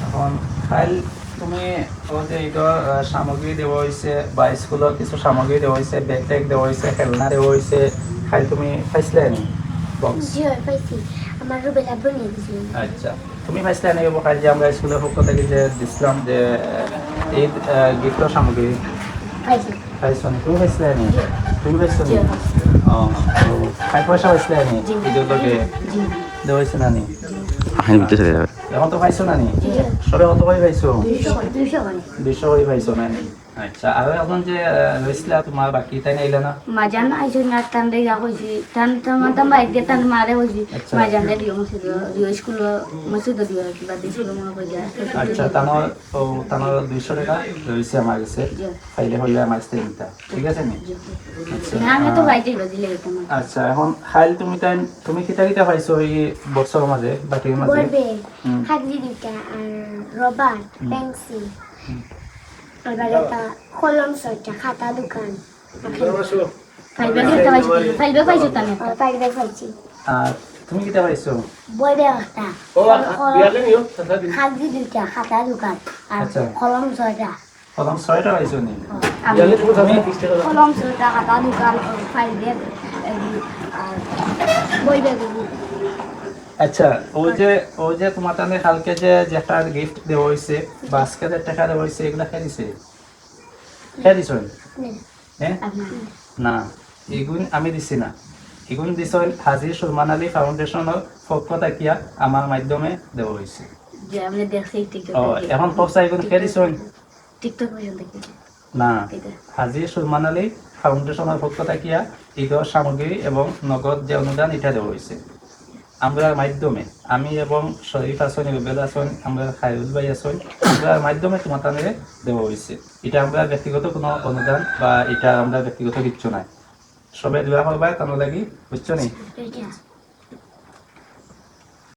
এখন ফাইল তুমি যে এইটো সামগ্ৰী দেওয়া হয়েছে বা স্কুলত কিছু সামগ্ৰী দেওয়া হয়েছে, বেগ টেগ দেওয়া হয়েছে, খেলনা দেওয়া হয়েছে, ফাইল তুমি পাইছিলে নি বক্স? আমার রুবেলা বনিয়ে দিছিল। আচ্ছা, তুমি পাইছিলে নি ফাইল যে আমরা স্কুলের পক্ষ থেকে যে দিছিলাম যে এই গিফটের সামগ্রী? পাইছি। পাইছো নি? তুমি পাইছিলে নি? তুমি পাইছো নি? ফাইল পয়সা পাইছিলে নি ঈদের লগে দেওয়া হয়েছে না নি? এখন তো পাইছো না নি? সবে কত করে পাইছো? 200 করে পাইছো না নি? আচ্ছা, আর এখন যে রইছিলা তোমার বাকি তাই নাইলা না? মাজান আইছো না টান দে গা কইছি টান টান বাইক দিয়ে টান মারে কইছি আচ্ছা। মাজান দে দিও মসজিদ দিও স্কুল মসজিদ দিও কিবা দিছিল মনে কই যায়। আচ্ছা, তানোর 200 টাকা রয়েছে আমার কাছে, ফাইলে হইলে আমার কাছে নিতা, ঠিক আছে নি? আচ্ছা, না আমি তো বাইতে দিলে কেন। আচ্ছা, এখন ফাইল তুমি কিতা কিতা পাইছো এই বছরের মাঝে বাকির মাঝে? বলবে হাগলি দিটা আর রবার পেন্সিল আর একটা কলম সইটা খাতা দোকান ফাইল পাইছো তানে ফাইল পাইছি। আর তুমি কিতা পাইছো? বলবে একটা হাগলি দিটা খাতা দোকান আর আচ্ছা। কলম সইটা কলম 6টা পাইছো নি? কলম সইটা খাতা দোকান ফাইল ব্যাগ আর বই ব্যাগ। আচ্ছা, ও যে তোমার তানে কালকে যে একটা গিফট দেওয়া হয়েছে বা আজকে যে টাকা দেওয়া হয়েছে এগুলা খেয়ে দিছে? খেয়ে দিছ? হ্যাঁ না, এগুন আমি দিছি না, এগুন দিছ হাজি সুলমান আলী ফাউন্ডেশনের পক্ষ থেকে আমার মাধ্যমে দেওয়া হয়েছে। যে আমি দেখছি টিকটক এখন পয়সা এগুন খেয়ে দিছ টিকটক পর্যন্ত দেখি না? হাজি সুলমান আলী ফাউন্ডেশনের পক্ষ থেকে ঈদের সামগ্রী এবং নগদ যে অনুদান এটা দেওয়া হয়েছে আমরা মাধ্যমে, আমি এবং শরীফ আসন, রুবেল আসন, আমরা খায়রুল ভাই আসন, আমরা মাধ্যমে তোমার তানে দেওয়া হয়েছে। এটা আমরা ব্যক্তিগত কোনো অনুদান বা এটা আমরা ব্যক্তিগত কিচ্ছু নাই, সবাই দেওয়া হবে তার লাগি, বুঝছো নি?